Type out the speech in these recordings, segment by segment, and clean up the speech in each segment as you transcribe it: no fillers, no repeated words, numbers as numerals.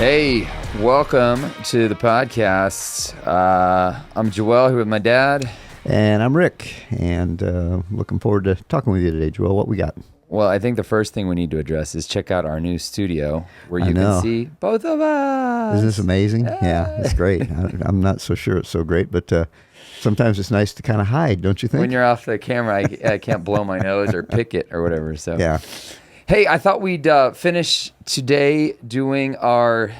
Hey, welcome to the podcast. I'm Joel here with my dad. And I'm Rick, and looking forward to talking with you today, Joel. What we got? Well, I think the first thing we need to address is check out our new studio where you can see both of us. Isn't this amazing? Yeah, it's great. I'm not so sure it's so great, but sometimes it's nice to kind of hide, don't you think? When you're off the camera, I can't blow my nose or pick it or whatever. So yeah. Hey, I thought we'd finish today doing our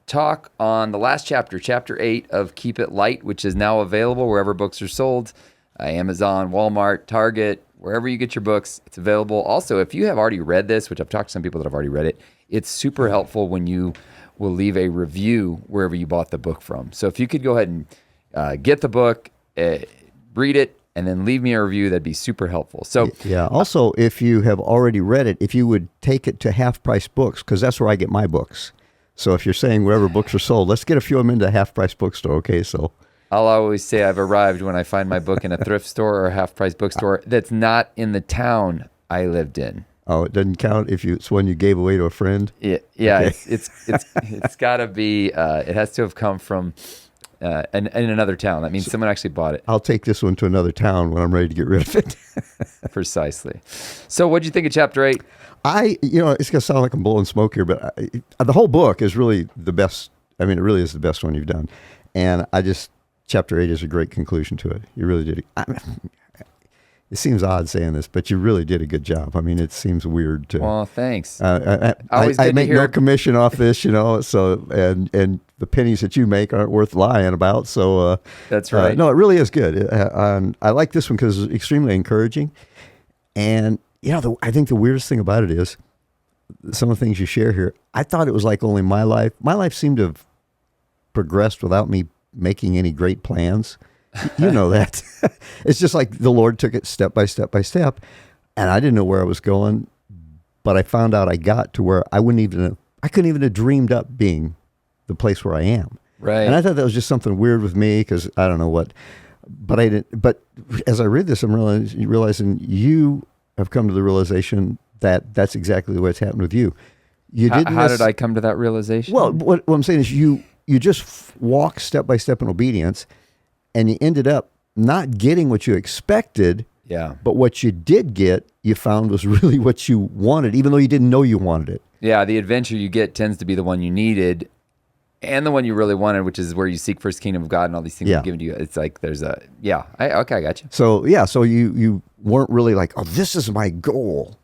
talk on the last chapter, chapter 8 of Keep It Light, which is now available wherever books are sold, Amazon, Walmart, Target, wherever you get your books, it's available. Also, if you have already read this, which I've talked to some people that have already read it, it's super helpful when you will leave a review wherever you bought the book from. So if you could go ahead and get the book, read it, and then leave me a review, that'd be super helpful. So yeah. Also, if you have already read it, if you would take it to Half Price Books, because that's where I get my books. So if you're saying wherever books are sold, let's get a few of them into Half Price Bookstore. Okay, so I'll always say I've arrived when I find my book in a thrift store or a Half Price bookstore that's not in the town I lived in. Oh, it doesn't count if it's one you gave away to a friend. Yeah. Okay. It's got to be. It has to have come from in another town. That means someone actually bought it. I'll take this one to another town when I'm ready to get rid of it. Precisely. So, what'd you think of chapter 8? It's gonna sound like I'm blowing smoke here, but the whole book is really the best. I mean, it really is the best one you've done, and chapter 8 is a great conclusion to it. You really did. It seems odd saying this, but you really did a good job. I mean, it seems weird to. Well, thanks. I make no commission off this, So and the pennies that you make aren't worth lying about. So that's right. No, it really is good. I like this one because it's extremely encouraging, and I think the weirdest thing about it is some of the things you share here. I thought it was like only my life. My life seemed to have progressed without me making any great plans. You know that. It's just like the Lord took it step by step by step, and I didn't know where I was going, but I found out I got to where I couldn't even have dreamed up being the place where I am. Right. And I thought that was just something weird with me because I don't know what, but I didn't. But as I read this, I'm realizing you have come to the realization that that's exactly the way it's happened with you. You didn't. How did I come to that realization? Well, what I'm saying is you just walk step by step in obedience. And you ended up not getting what you expected, but what you did get, you found was really what you wanted, even though you didn't know you wanted it. Yeah, the adventure you get tends to be the one you needed and the one you really wanted, which is where you seek first kingdom of God and all these things are given to you. It's like there's I got you. So, so you weren't really like, oh, this is my goal,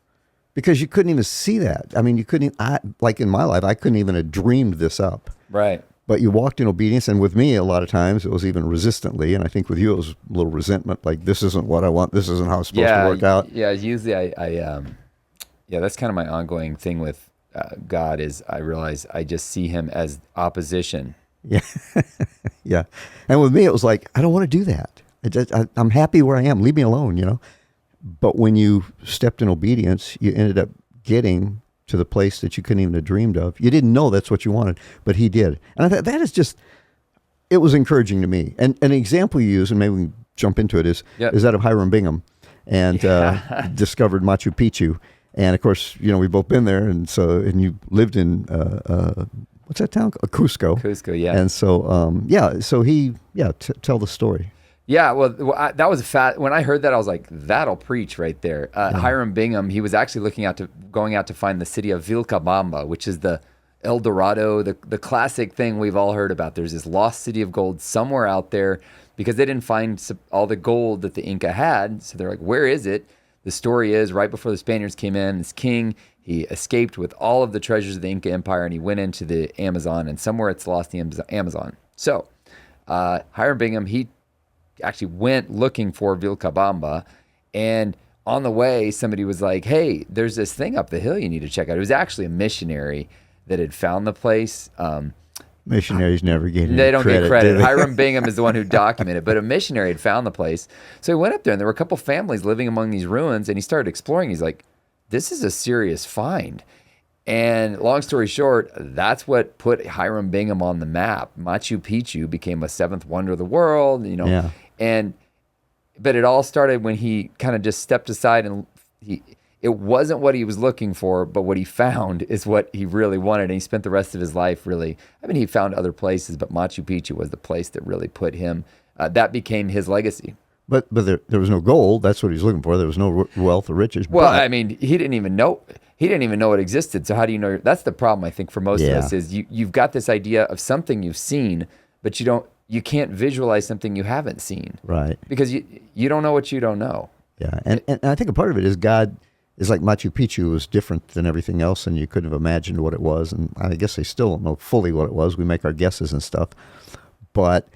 because you couldn't even see that. I mean, you couldn't, like in my life, I couldn't even have dreamed this up. Right. But you walked in obedience, and with me, a lot of times, it was even resistantly, and I think with you, it was a little resentment, like, this isn't what I want, this isn't how it's supposed to work out. Yeah, usually that's kind of my ongoing thing with God is I realize I just see him as opposition. Yeah, yeah. And with me, it was like, I don't want to do that. I'm happy where I am, leave me alone, But when you stepped in obedience, you ended up getting to the place that you couldn't even have dreamed of. You didn't know that's what you wanted, but he did. And I thought that is just, it was encouraging to me. And an example you use, and maybe we can jump into it, is that of Hiram Bingham, and discovered Machu Picchu. And of course, we've both been there, and you lived in, what's that town called? Cusco. Cusco, yeah. And tell the story. Yeah, well, that was when I heard that, I was like, that'll preach right there. Hiram Bingham, he was actually going out to find the city of Vilcabamba, which is the El Dorado, the classic thing we've all heard about. There's this lost city of gold somewhere out there because they didn't find all the gold that the Inca had. So they're like, where is it? The story is right before the Spaniards came in, this king, he escaped with all of the treasures of the Inca Empire, and he went into the Amazon, and somewhere it's lost the Amazon. So Hiram Bingham, he actually went looking for Vilcabamba, and on the way somebody was like, hey, there's this thing up the hill you need to check out. It was actually a missionary that had found the place. Missionaries never get any They don't credit, get credit. do they? Hiram Bingham is the one who documented, but a missionary had found the place. So he went up there, and there were a couple families living among these ruins, and he started exploring. He's like, this is a serious find. And long story short, that's what put Hiram Bingham on the map. Machu Picchu became a seventh wonder of the world, But it all started when he kind of just stepped aside, and it wasn't what he was looking for, but what he found is what he really wanted. And he spent the rest of his life really, I mean, he found other places, but Machu Picchu was the place that really put him, that became his legacy. But there was no gold. That's what he's looking for. There was no wealth or riches. Well, but, I mean, he didn't even know it existed. So how do you know? That's the problem, I think, for most of us is you've got this idea of something you've seen, but you can't visualize something you haven't seen. Right. Because you don't know what you don't know. Yeah. And I think a part of it is God is like Machu Picchu was different than everything else, and you couldn't have imagined what it was. And I guess they still don't know fully what it was. We make our guesses and stuff. But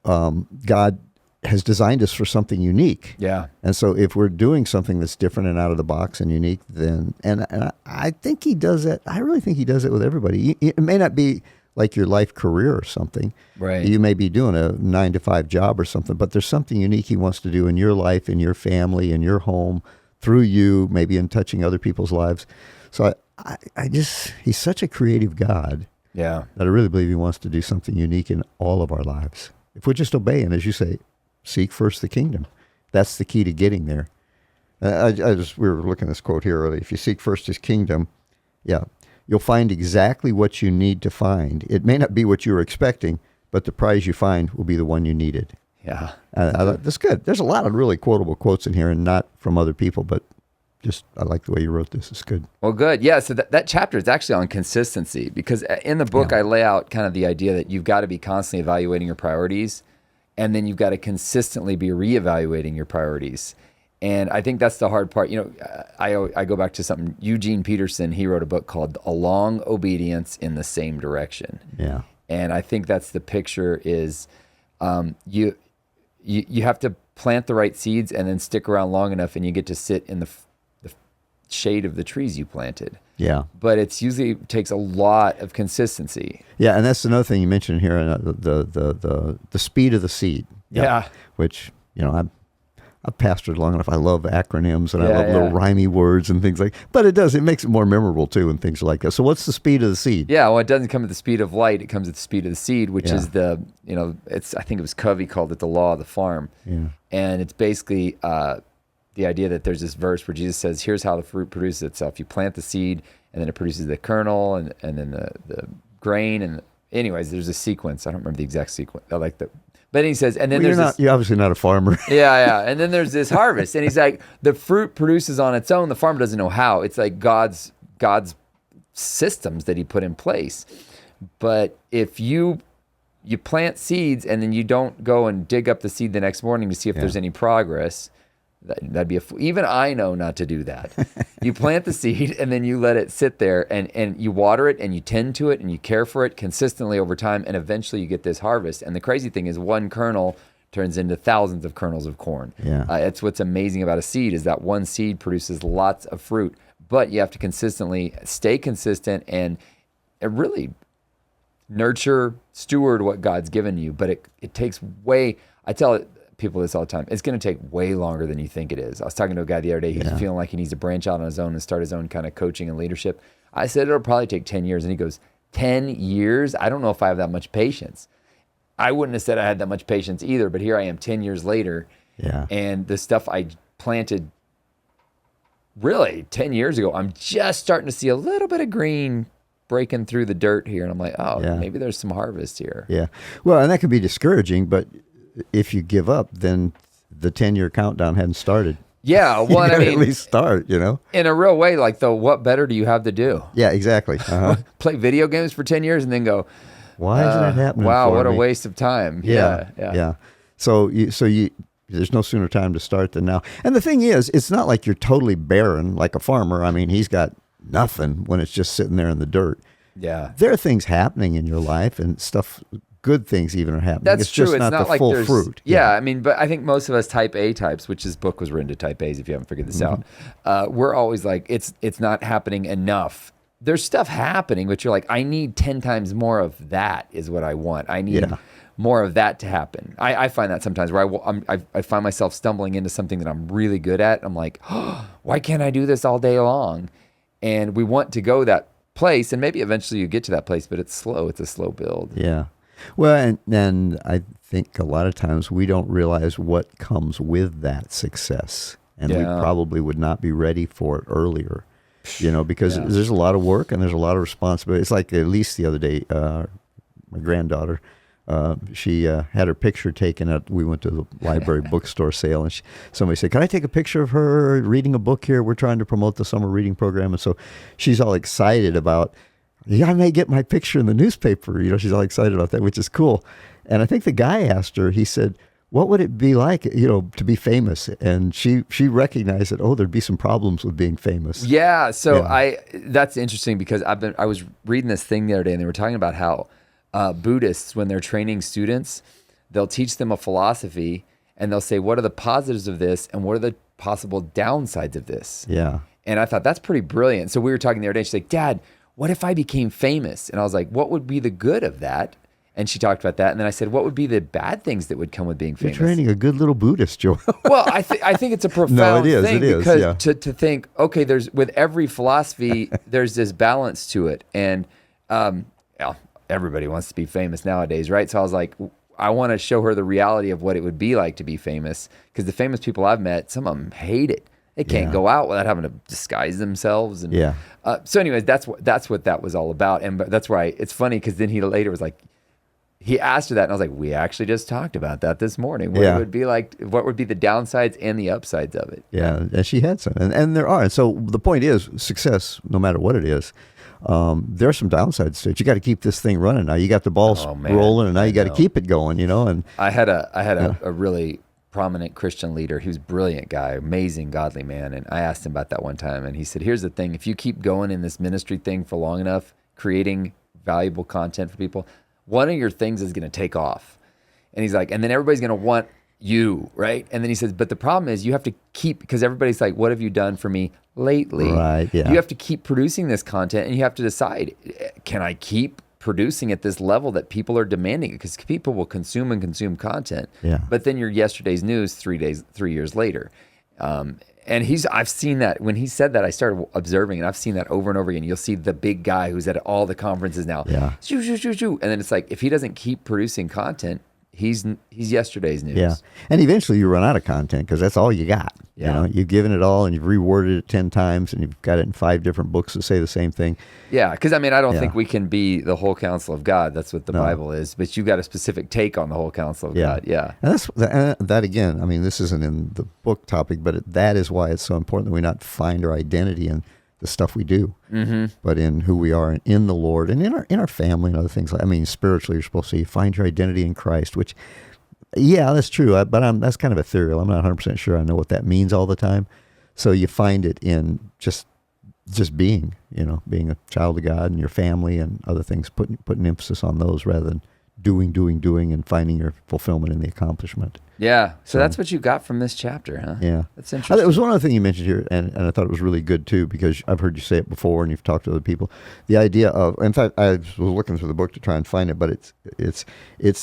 God has designed us for something unique. Yeah. And so if we're doing something that's different and out of the box and unique, then, and I think he does that. I really think he does it with everybody. It may not be like your life career or something. Right. You may be doing a 9-to-5 job or something, but there's something unique he wants to do in your life, in your family, in your home, through you, maybe in touching other people's lives. So he's such a creative God. Yeah. That I really believe he wants to do something unique in all of our lives. If we just obey, and as you say, seek first the kingdom. That's the key to getting there. We were looking at this quote here earlier. If you seek first his kingdom, you'll find exactly what you need to find. It may not be what you were expecting, but the prize you find will be the one you needed. Yeah. That's good. There's a lot of really quotable quotes in here, and not from other people, but just I like the way you wrote this. It's good. Well, good. Yeah, so that chapter is actually on consistency, because in the book I lay out kind of the idea that you've got to be constantly evaluating your priorities, and then you've got to consistently be reevaluating your priorities. And I think that's the hard part. I go back to something, Eugene Peterson, he wrote a book called A Long Obedience in the Same Direction. Yeah. And I think that's the picture is you have to plant the right seeds and then stick around long enough, and you get to sit in the shade of the trees you planted. Yeah. But it's usually takes a lot of consistency. Yeah, and that's another thing you mentioned here, the speed of the seed. Yeah. Which, I've pastored long enough. I love acronyms, and I love little rhymey words and things like. But it makes it more memorable too, and things like that. So, what's the speed of the seed? Yeah, well, it doesn't come at the speed of light. It comes at the speed of the seed, which is I think it was Covey called it the law of the farm. Yeah. And it's basically the idea that there's this verse where Jesus says, "Here's how the fruit produces itself. You plant the seed, and then it produces the kernel, and then the grain, and anyways, there's a sequence. I don't remember the exact sequence. I like that." But he says, and then you're obviously not a farmer. Yeah. And then there's this harvest. And he's like, the fruit produces on its own. The farmer doesn't know how. It's like God's systems that he put in place. But if you plant seeds and then you don't go and dig up the seed the next morning to see if there's any progress, that'd be even I know not to do that. You plant the seed and then you let it sit there and you water it and you tend to it and you care for it consistently over time, and eventually you get this harvest. And the crazy thing is one kernel turns into thousands of kernels of corn. Yeah. It's what's amazing about a seed is that one seed produces lots of fruit, but you have to consistently stay consistent and really nurture, steward what God's given you. But it takes I tell people this all the time, it's going to take way longer than you think it is. I was talking to a guy the other day, he's feeling like he needs to branch out on his own and start his own kind of coaching and leadership. I said, it'll probably take 10 years. And he goes, 10 years? I don't know if I have that much patience. I wouldn't have said I had that much patience either, but here I am 10 years later. Yeah. And the stuff I planted really 10 years ago, I'm just starting to see a little bit of green breaking through the dirt here. And I'm like, maybe there's some harvest here. Yeah. Well, and that can be discouraging, but if you give up, then the 10-year countdown hadn't started. Yeah, well, I mean, at least start, in a real way. Like, what better do you have to do? Yeah, exactly. Uh-huh. Play video games for 10 years and then go, why isn't that happening? Wow, for what me? a waste of time. Yeah. So there's no sooner time to start than now. And the thing is, it's not like you're totally barren like a farmer. I mean, he's got nothing when it's just sitting there in the dirt. Yeah. There are things happening in your life and stuff. Good things even are happening. That's it's true. Just it's not not the like full there's fruit. Yeah, I mean, but I think most of us type A types, which this book was written to type A's if you haven't figured this out, we're always like, it's not happening enough. There's stuff happening, but you're like, I need 10 times more of that is what I want. I need more of that to happen. I find that sometimes where I find myself stumbling into something that I'm really good at. I'm like, why can't I do this all day long? And we want to go that place, and maybe eventually you get to that place, but it's slow. It's a slow build. Yeah. Well, and I think a lot of times we don't realize what comes with that success. and we Yeah. probably would not be ready for it earlier, because Yeah. there's a lot of work and there's a lot of responsibility. It's like at least the other day, my granddaughter, she had her picture taken at, we went to the library bookstore sale, and somebody said, "Can I take a picture of her reading a book here? We're trying to promote the summer reading program." And so she's all excited about, "Yeah, I may get my picture in the newspaper." She's all excited about that, which is cool. And I think the guy asked her, he said, "What would it be like, to be famous?" And she recognized that, there'd be some problems with being famous. Yeah. So Yeah. that's interesting because I was reading this thing the other day, and they were talking about how Buddhists, when they're training students, they'll teach them a philosophy and they'll say, what are the positives of this and what are the possible downsides of this? Yeah. And I thought that's pretty brilliant. So we were talking the other day. She's like, "Dad, what if I became famous?" And I was like, "What would be the good of that?" And she talked about that. And then I said, "What would be the bad things that would come with being You're famous?" training a good little Buddhist, Joel. Well, I think it's a profound it thing is, because yeah. to think, okay, there's with every philosophy, there's this balance to it. And everybody wants to be famous nowadays, right? So I was like, I want to show her the reality of what it would be like to be famous, because the famous people I've met, some of them hate it. They can't go out without having to disguise themselves. And Yeah. so anyways, that's what that was all about. And that's why it's funny, because then he later was like, he asked her that, and I was like, we actually just talked about that this morning. What it would be like, what would be the downsides and the upsides of it. Yeah, and she had some, and there are. And so the point is, success, no matter what it is, there are some downsides to it. You got to keep this thing running. Now you got the ball rolling, and now you got to keep it going. And I had a really prominent Christian leader. He was a brilliant guy, amazing, godly man. And I asked him about that one time, and he said, "Here's the thing: if you keep going in this ministry thing for long enough, creating valuable content for people, one of your things is going to take off." And he's like, and then everybody's going to want you, right? And then he says, but the problem is you have to keep, because everybody's like, what have you done for me lately? Right, yeah. You have to keep producing this content, and you have to decide, can I keep producing at this level that people are demanding? Because people will consume and consume content. Yeah. But then you're yesterday's news 3 years later. And I've seen that. When he said that, I started observing, and I've seen that over and over again. You'll see the big guy who's at all the conferences now. Yeah. Shoo, shoo, shoo, shoo. And then it's like, if he doesn't keep producing content, he's yesterday's news. Yeah, and eventually you run out of content because that's all you got. Yeah. You've given it all, and you've reworded it 10 times, and you've got it in 5 different books that say the same thing. Yeah, because I don't Yeah. think we can be the whole counsel of God. That's what the Bible is. But you got a specific take on the whole counsel of God. Yeah. And that again, this isn't in the book topic, but that is why it's so important that we not find our identity in the stuff we do, but in who we are in the Lord and in our family and other things. Spiritually, you're supposed to find your identity in Christ, which, yeah, that's true. But that's kind of ethereal. I'm not 100% sure I know what that means all the time. So you find it in just being, being a child of God and your family and other things, putting emphasis on those rather than doing, and finding your fulfillment in the accomplishment. Yeah. So that's what you got from this chapter, huh? Yeah. That's interesting. There was one other thing you mentioned here, and I thought it was really good too, because I've heard you say it before and you've talked to other people. The idea of, in fact, I was looking through the book to try and find it, but it's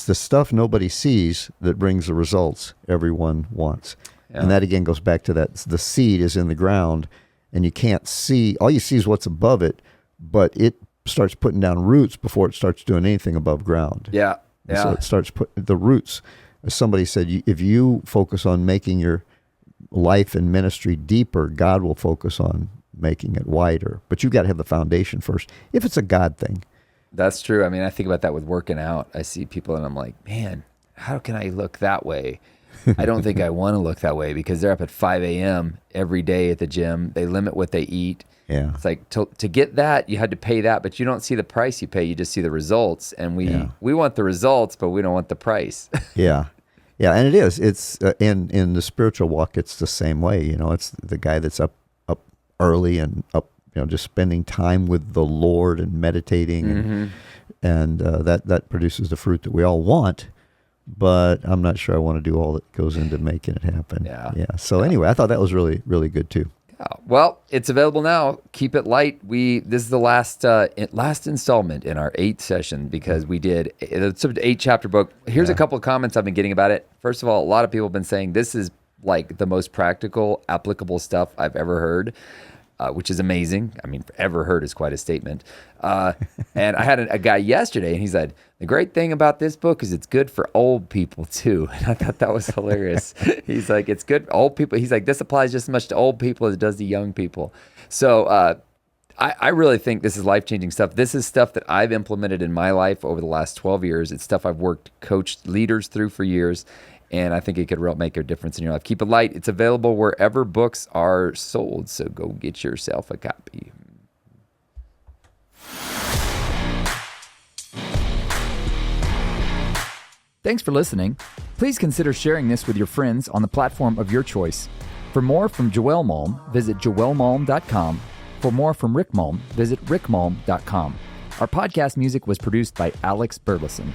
the stuff nobody sees that brings the results everyone wants. Yeah. And that again goes back to that, the seed is in the ground and you can't see, all you see is what's above it, but it starts putting down roots before it starts doing anything above ground. Yeah. Yeah. So it starts putting the roots. As somebody said, if you focus on making your life and ministry deeper, God will focus on making it wider. But you've got to have the foundation first, if it's a God thing. That's true. I think about that with working out. I see people and I'm like, man, how can I look that way? I don't think I want to look that way, because they're up at 5 a.m. every day at the gym. They limit what they eat. Yeah. It's like to get that, you had to pay that, but you don't see the price you pay. You just see the results. And we want the results, but we don't want the price. Yeah. Yeah. And it is. It's in the spiritual walk, it's the same way. It's the guy that's up early and up, just spending time with the Lord and meditating. And that produces the fruit that we all want. But I'm not sure I want to do all that goes into making it happen. Yeah. Yeah. So anyway, I thought that was really, really good too. Well, it's available now. Keep it light. This is the last installment in our 8th session, because we did it's an 8-chapter book. Here's a couple of comments I've been getting about it. First of all, a lot of people have been saying this is like the most practical, applicable stuff I've ever heard. which is amazing. I mean, ever heard is quite a statement. And I had a guy yesterday, and he said, the great thing about this book is it's good for old people too. And I thought that was hilarious. He's like, it's good for old people. He's like, this applies just as much to old people as it does to young people. So I really think this is life-changing stuff. This is stuff that I've implemented in my life over the last 12 years. It's stuff I've coached leaders through for years. And I think it could really make a difference in your life. Keep it light. It's available wherever books are sold. So go get yourself a copy. Thanks for listening. Please consider sharing this with your friends on the platform of your choice. For more from Joel Malm, visit joelmalm.com. For more from Rick Malm, visit rickmalm.com. Our podcast music was produced by Alex Burleson.